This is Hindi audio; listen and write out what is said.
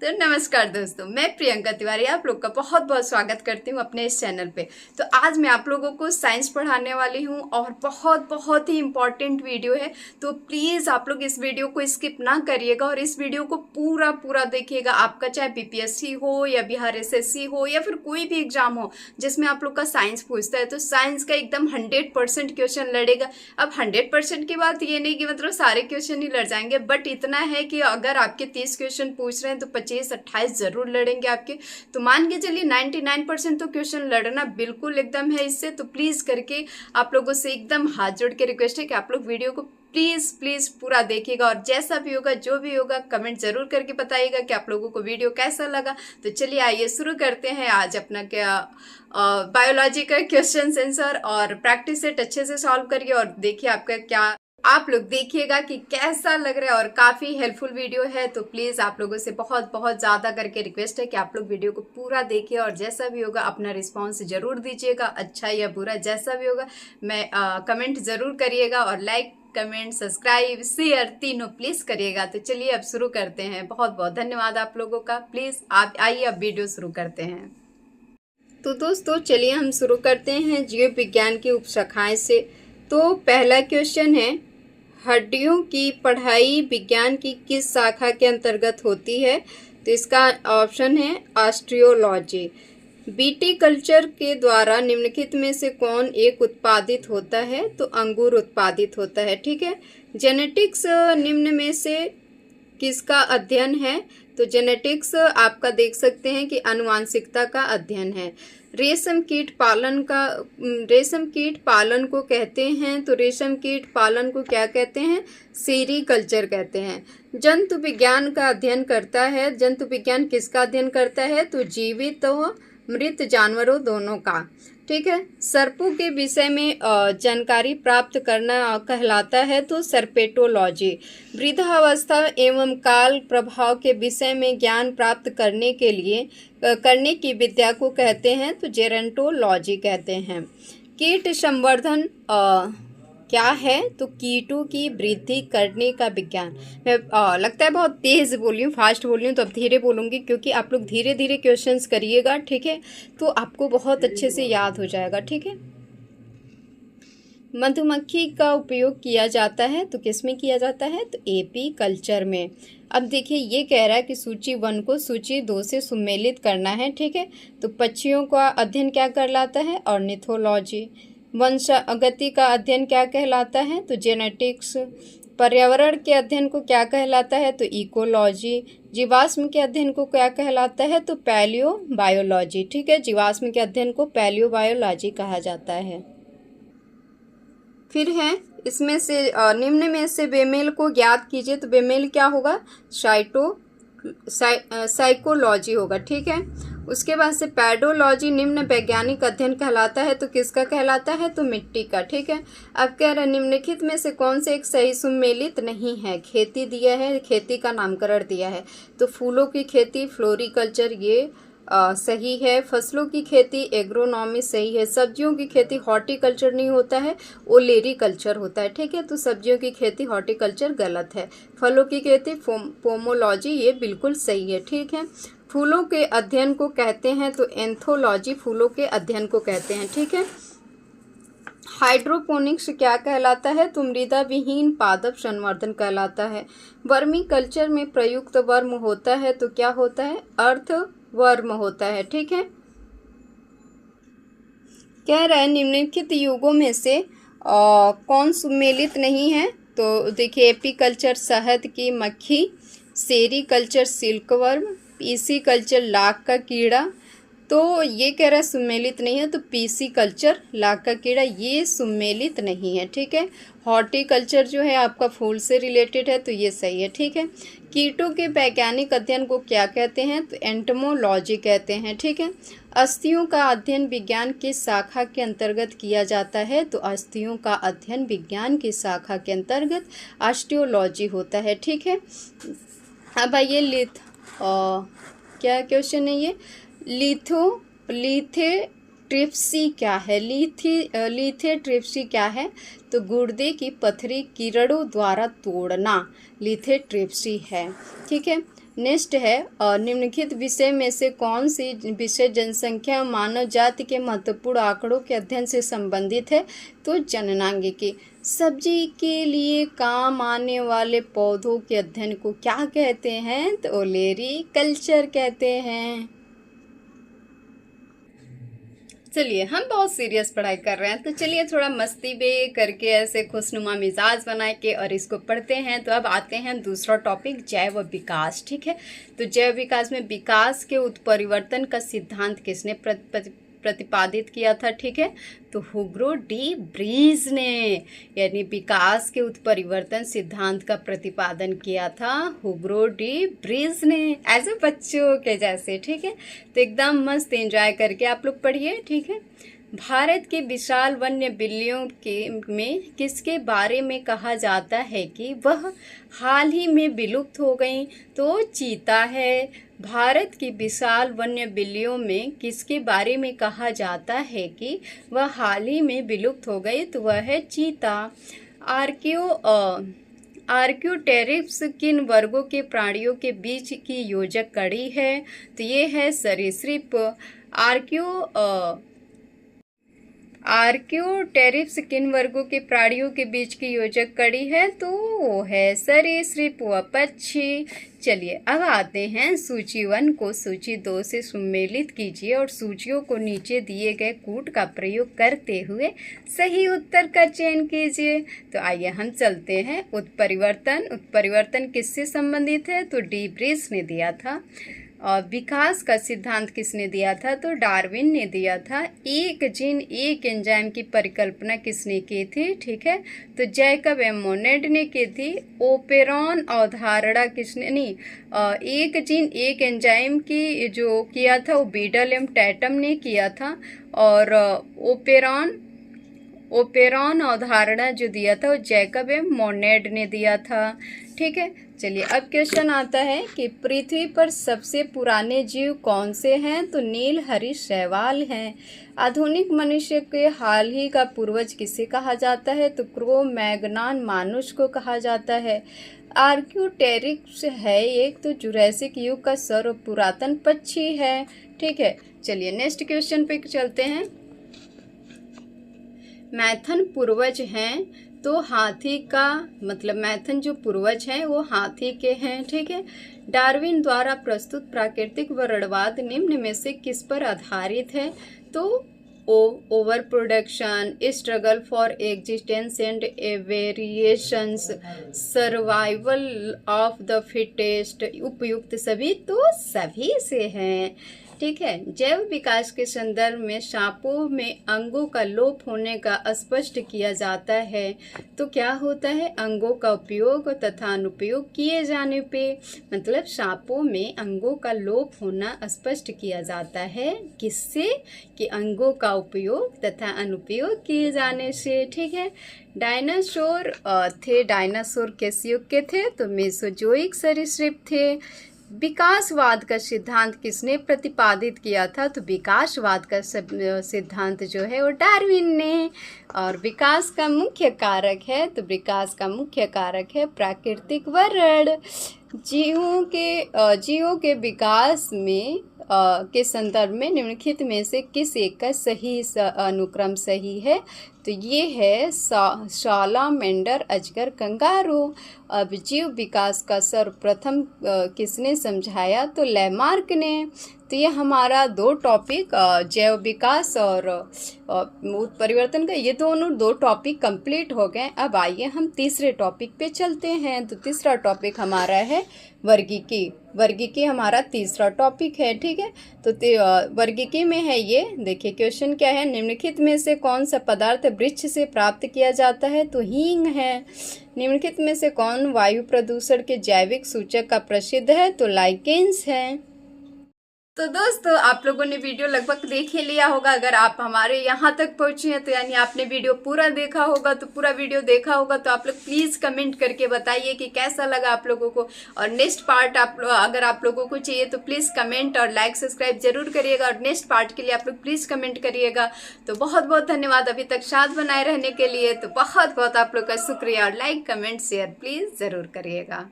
तो नमस्कार दोस्तों, मैं प्रियंका तिवारी आप लोग का बहुत बहुत स्वागत करती हूँ अपने इस चैनल पे। तो आज मैं आप लोगों को साइंस पढ़ाने वाली हूँ और बहुत बहुत ही इम्पॉर्टेंट वीडियो है। तो प्लीज़ आप लोग इस वीडियो को स्किप ना करिएगा और इस वीडियो को पूरा पूरा देखिएगा। आपका चाहे बीपीएससी हो या बिहार एसएससी हो या फिर कोई भी एग्जाम हो जिसमें आप लोग का साइंस पूछता है, तो साइंस का एकदम 100% क्वेश्चन लड़ेगा। अब 100% की बात ये नहीं कि मतलब सारे क्वेश्चन ही लड़ जाएंगे, बट इतना है कि अगर आपके 30 क्वेश्चन पूछ रहे हैं तो 25-28 जरूर लड़ेंगे आपके। तो मान के चलिए 99% तो क्वेश्चन लड़ना बिल्कुल एकदम है इससे। तो प्लीज करके आप लोगों से एकदम हाथ जोड़ के रिक्वेस्ट है कि आप लोग वीडियो को प्लीज प्लीज पूरा देखिएगा और जैसा भी होगा जो भी होगा कमेंट जरूर करके बताइएगा कि आप लोगों को वीडियो कैसा लगा। तो चलिए आइए शुरू करते हैं आज अपना क्या बायोलॉजी का क्वेश्चन आंसर, और प्रैक्टिस सेट अच्छे से सॉल्व करिए और देखिए आपका क्या, आप लोग देखिएगा कि कैसा लग रहा है। और काफी हेल्पफुल वीडियो है, तो प्लीज आप लोगों से बहुत बहुत ज्यादा करके रिक्वेस्ट है कि आप लोग वीडियो को पूरा देखिए और जैसा भी होगा अपना रिस्पांस जरूर दीजिएगा, अच्छा या बुरा जैसा भी होगा। मैं कमेंट जरूर करिएगा और लाइक कमेंट सब्सक्राइब शेयर तीनों प्लीज करिएगा। तो चलिए अब शुरू करते हैं। बहुत बहुत धन्यवाद आप लोगों का। प्लीज आप आइए अब वीडियो शुरू करते हैं। तो दोस्तों चलिए हम शुरू करते हैं जीव विज्ञान की उपशाखाएं से। तो पहला क्वेश्चन है, हड्डियों की पढ़ाई विज्ञान की किस शाखा के अंतर्गत होती है? तो इसका ऑप्शन है ऑस्टियोलॉजी। बीटी कल्चर के द्वारा निम्नलिखित में से कौन एक उत्पादित होता है? तो अंगूर उत्पादित होता है। ठीक है। जेनेटिक्स निम्न में से किसका अध्ययन है? तो जेनेटिक्स आपका देख सकते हैं कि आनुवांशिकता का अध्ययन है। रेशम कीट पालन को कहते हैं, तो रेशम कीट पालन को क्या कहते हैं? सेरीकल्चर कहते हैं। जंतु विज्ञान का अध्ययन करता है, जंतु विज्ञान किसका अध्ययन करता है? तो जीवित व मृत जानवरों दोनों का। ठीक है। सर्पों के विषय में जानकारी प्राप्त करना कहलाता है, तो सर्पेटोलॉजी। वृद्धावस्था एवं काल प्रभाव के विषय में ज्ञान प्राप्त करने के लिए करने की विद्या को कहते हैं, तो जेरंटोलॉजी कहते हैं। कीट संवर्धन क्या है? तो कीटों की वृद्धि करने का विज्ञान। मैं लगता है बहुत तेज बोली हूँ, फास्ट बोली हूँ, तो अब धीरे बोलूँगी क्योंकि आप लोग धीरे धीरे क्वेश्चंस करिएगा। ठीक है। तो आपको बहुत अच्छे से याद हो जाएगा। ठीक है। मधुमक्खी का उपयोग किया जाता है, तो किस में किया जाता है? तो एपी कल्चर में। अब देखिए ये कह रहा है कि सूची 1 को सूची 2 से सुमेलित करना है। ठीक है। तो पक्षियों का अध्ययन क्या कहलाता है? ऑर्निथोलॉजी। वंशागति का अध्ययन क्या कहलाता है? तो जेनेटिक्स। पर्यावरण के अध्ययन को क्या कहलाता है? तो इकोलॉजी। जीवाश्म के अध्ययन को क्या कहलाता है? तो पैलियोबायोलॉजी। ठीक है। जीवाश्म के अध्ययन को पैलियोबायोलॉजी कहा जाता है। फिर है इसमें से निम्न में से बेमेल को ज्ञात कीजिए। तो बेमेल क्या होगा? साइकोलॉजी होगा। ठीक है। उसके बाद से पैडोलॉजी निम्न वैज्ञानिक अध्ययन कहलाता है, तो किसका कहलाता है? तो मिट्टी का। ठीक है। अब कह रहे निम्नलिखित में से कौन से एक सही सुमेलित नहीं है? खेती दिया है, खेती का नामकरण दिया है। तो फूलों की खेती फ्लोरिकल्चर ये सही है। फसलों की खेती एग्रोनॉमी सही है। सब्जियों की खेती हॉर्टिकल्चर नहीं होता है, ओलेरीकल्चर होता है। ठीक है। तो सब्जियों की खेती हॉर्टिकल्चर गलत है। फलों की खेती पोमोलॉजी ये बिल्कुल सही है। ठीक है। फूलों के अध्ययन को कहते हैं, तो एंथोलॉजी फूलों के अध्ययन को कहते हैं। ठीक है। हाइड्रोपोनिक्स क्या कहलाता है? तो मृदा विहीन पादप संवर्धन कहलाता है। वर्मी कल्चर में प्रयुक्त वर्म होता है, तो क्या होता है? अर्थ वर्म होता है। ठीक है। कह रहा है निम्नलिखित युगों में से कौन सुमेलित नहीं है? तो देखिए एपीकल्चर शहद की मक्खी, sericulture silkworm, PC culture lakh का कीड़ा। तो ये कह रहा है सुमेलित नहीं है, तो पीसी कल्चर लाख का कीड़ा ये सुमेलित नहीं है। ठीक है। हॉर्टिकल्चर जो है आपका फूल से रिलेटेड है, तो ये सही है। ठीक है। कीटों के वैज्ञानिक अध्ययन को क्या कहते हैं? तो एंटोमोलॉजी कहते हैं। ठीक है। अस्थियों का अध्ययन विज्ञान की शाखा के अंतर्गत किया जाता है, तो अस्थियों का अध्ययन विज्ञान की शाखा के अंतर्गत ऑस्टियोलॉजी होता है। ठीक है। अब आइए क्या क्वेश्चन है ये? लिथोट्रिप्सी क्या है? लिथोट्रिप्सी क्या है? तो गुर्दे की पथरी कीड़ों द्वारा तोड़ना लिथोट्रिप्सी है। ठीक है। नेक्स्ट है निम्नलिखित विषय में से कौन सी विषय जनसंख्या मानव जाति के महत्वपूर्ण आंकड़ों के अध्ययन से संबंधित है? तो जननांगिकी। सब्जी के लिए काम आने वाले पौधों के अध्ययन को क्या कहते हैं? तो ओलेरी कल्चर कहते हैं। चलिए, हम बहुत सीरियस पढ़ाई कर रहे हैं तो चलिए थोड़ा मस्ती भी करके ऐसे खुशनुमा मिजाज बना के और इसको पढ़ते हैं। तो अब आते हैं दूसरा टॉपिक, जैव विकास। ठीक है, तो जैव विकास में विकास के उत्परिवर्तन का सिद्धांत किसने प्रतिपादित किया था? ठीक है, तो हुगो डी ब्रीज ने, यानी विकास के उत्परिवर्तन सिद्धांत का प्रतिपादन किया था हुगो डी ब्रीज ने, एज ए बच्चों के जैसे। ठीक है, तो एकदम मस्त एंजॉय करके आप लोग पढ़िए। ठीक है, भारत के विशाल वन्य बिल्लियों में किसके बारे में कहा जाता है कि वह हाल ही में विलुप्त हो गई? तो चीता है। भारत की विशाल वन्य बिल्लियों में किसके बारे में कहा जाता है कि वह हाल ही में विलुप्त हो गई? तो वह है चीता। आर्क्योटेरिक्स किन वर्गों के प्राणियों के बीच की योजक कड़ी है? तो ये है सरीसृप। आर्क्योटेरिक्स किन वर्गों के प्राणियों के बीच की योजक कड़ी है? तो वो है सरीसृप व पक्षी। चलिए, अब आते हैं सूची 1 को सूची 2 से सम्मिलित कीजिए और सूचियों को नीचे दिए गए कूट का प्रयोग करते हुए सही उत्तर का चयन कीजिए। तो आइए हम चलते हैं। उत्परिवर्तन किससे संबंधित है? तो डी ब्रीज ने दिया था। और विकास का सिद्धांत किसने दिया था? तो डार्विन ने दिया था। एक जीन एक एंजाइम की परिकल्पना किसने की थी? ठीक है, तो जैकब एम मोनेड ने की थी। ओपेरॉन अवधारणा किसने, नहीं, एक जीन एक एंजाइम की जो किया था वो बीडल एम टैटम ने किया था। और ओपेरॉन अवधारणा जो दिया था वो जैकब एम मोनेड ने दिया था। ठीक है, चलिए अब क्वेश्चन आता है कि पृथ्वी पर सबसे पुराने जीव कौन से हैं? तो नील हरीश शैवाल हैं। आधुनिक मनुष्य के हाल ही का पूर्वज किसे कहा जाता है? तो क्रो मैग्नान मानुष को कहा जाता है। आर्क्योटेरिक्स है एक, तो जुरैसिक युग का सर्व पुरातन पक्षी है। ठीक है, चलिए नेक्स्ट क्वेश्चन पे चलते हैं। मैथन पूर्वज हैं, तो हाथी का मतलब मैथन जो पूर्वज हैं वो हाथी के हैं। ठीक है, डार्विन द्वारा प्रस्तुत प्राकृतिक वर्णवाद निम्न में से किस पर आधारित है? तो over production, struggle for existence and variations, survival of the fittest, उपयुक्त सभी, तो सभी से हैं। ठीक है, जैव विकास के संदर्भ में सांपों में अंगों का लोप होने का स्पष्ट किया जाता है। तो क्या होता है? अंगों का उपयोग तथा अनुपयोग किए जाने पे, मतलब सांपों में अंगों का लोप होना स्पष्ट किया जाता है। किससे? कि अंगों का उपयोग तथा अनुपयोग किए जाने से। ठीक है, डायनासोर थे। डायनासोर किस युग के थे? तो मेसोजोइक सरीसृप थे। विकासवाद का सिद्धांत किसने प्रतिपादित किया था? तो विकासवाद का सिद्धांत जो है वो डार्विन ने। और विकास का मुख्य कारक है, तो विकास का मुख्य कारक है प्राकृतिक वर्ण। जीवों के विकास में के संदर्भ में निम्नलिखित में से किस एक का सही अनुक्रम सही है? तो ये है सालामेंडर, अजगर, कंगारू। अब जीव विकास का सर्वप्रथम किसने समझाया? तो लैमार्क ने। तो ये हमारा 2 टॉपिक, जैव विकास और उत्परिवर्तन का, ये दो टॉपिक कंप्लीट हो गए। अब आइए हम तीसरे टॉपिक पे चलते हैं। तो तीसरा टॉपिक हमारा है वर्गीकी। वर्गीकी हमारा तीसरा टॉपिक है। ठीक है, तो वर्गीकी में है ये, देखिए क्वेश्चन क्या है। निम्नलिखित में से कौन सा पदार्थ वृक्ष से प्राप्त किया जाता है? तो हींग है। निम्नलिखित में से कौन वायु प्रदूषण के जैविक सूचक का प्रसिद्ध है? तो लाइकेन्स है। तो दोस्तों, आप लोगों ने वीडियो लगभग देख ही लिया होगा। अगर आप हमारे यहाँ तक पहुँचे हैं तो यानी आपने वीडियो पूरा देखा होगा। तो पूरा वीडियो देखा होगा तो आप लोग प्लीज़ कमेंट करके बताइए कि कैसा लगा आप लोगों को। और नेक्स्ट पार्ट अगर आप लोगों को चाहिए तो प्लीज़ कमेंट और लाइक सब्सक्राइब जरूर करिएगा। और नेक्स्ट पार्ट के लिए आप लोग प्लीज़ कमेंट करिएगा। तो बहुत बहुत धन्यवाद अभी तक साथ बनाए रहने के लिए। तो बहुत बहुत आप लोग का शुक्रिया। और लाइक कमेंट शेयर प्लीज़ ज़रूर करिएगा।